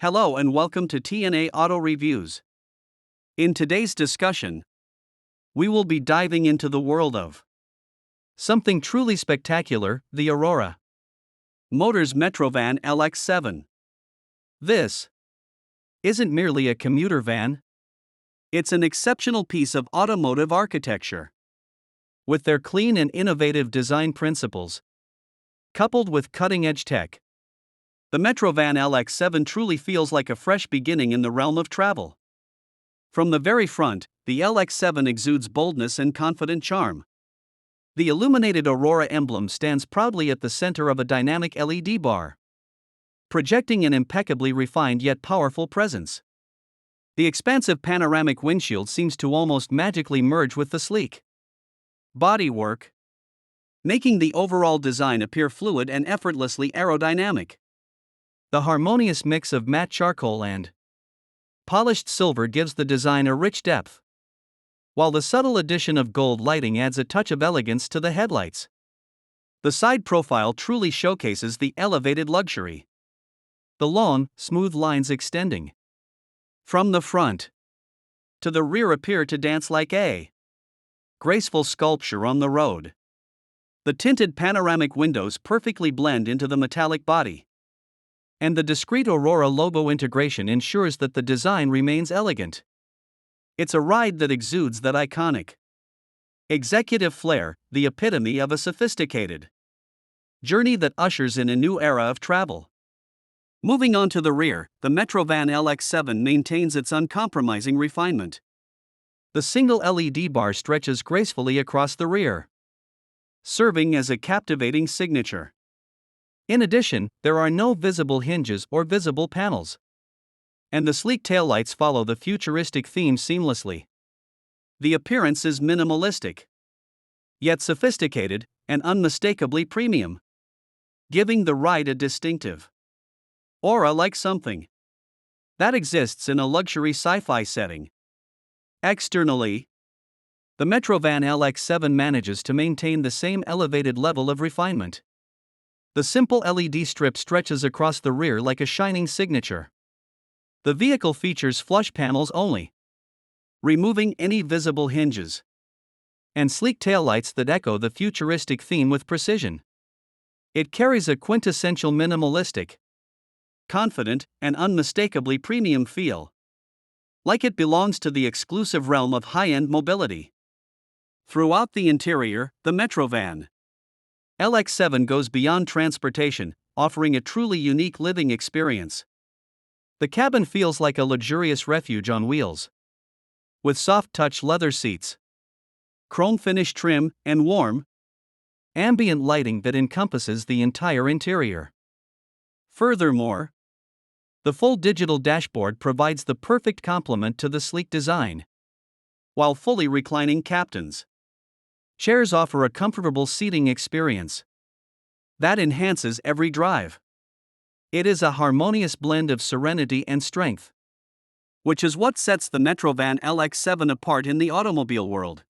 Hello and welcome to TNA Auto Reviews. In today's discussion, we will be diving into the world of something truly spectacular, the Aurora Motors MetroVan LX7. This isn't merely a commuter van, it's an exceptional piece of automotive architecture. With their clean and innovative design principles, coupled with cutting-edge tech, the MetroVan LX7 truly feels like a fresh beginning in the realm of travel. From the very front, the LX7 exudes boldness and confident charm. The illuminated Aurora emblem stands proudly at the center of a dynamic LED bar, projecting an impeccably refined yet powerful presence. The expansive panoramic windshield seems to almost magically merge with the sleek bodywork, making the overall design appear fluid and effortlessly aerodynamic. The harmonious mix of matte charcoal and polished silver gives the design a rich depth, while the subtle addition of gold lighting adds a touch of elegance to the headlights. The side profile truly showcases the elevated luxury. The long, smooth lines extending from the front to the rear appear to dance like a graceful sculpture on the road. The tinted panoramic windows perfectly blend into the metallic body, and the discreet Aurora logo integration ensures that the design remains elegant. It's a ride that exudes that iconic executive flair, the epitome of a sophisticated journey that ushers in a new era of travel. Moving on to the rear, the MetroVan LX7 maintains its uncompromising refinement. The single LED bar stretches gracefully across the rear, serving as a captivating signature. In addition, there are no visible hinges or visible panels, and the sleek taillights follow the futuristic theme seamlessly. The appearance is minimalistic, yet sophisticated and unmistakably premium, giving the ride a distinctive aura like something that exists in a luxury sci-fi setting. Externally, the MetroVan LX7 manages to maintain the same elevated level of refinement. The simple LED strip stretches across the rear like a shining signature. The vehicle features flush panels only, removing any visible hinges, and sleek taillights that echo the futuristic theme with precision. It carries a quintessential minimalistic, confident, and unmistakably premium feel, like it belongs to the exclusive realm of high-end mobility. Throughout the interior, the MetroVan LX7 goes beyond transportation, offering a truly unique living experience. The cabin feels like a luxurious refuge on wheels, with soft-touch leather seats, chrome-finish trim, and warm, ambient lighting that encompasses the entire interior. Furthermore, the full digital dashboard provides the perfect complement to the sleek design, while fully reclining captain's chairs offer a comfortable seating experience that enhances every drive. It is a harmonious blend of serenity and strength, which is what sets the MetroVan LX7 apart in the automobile world.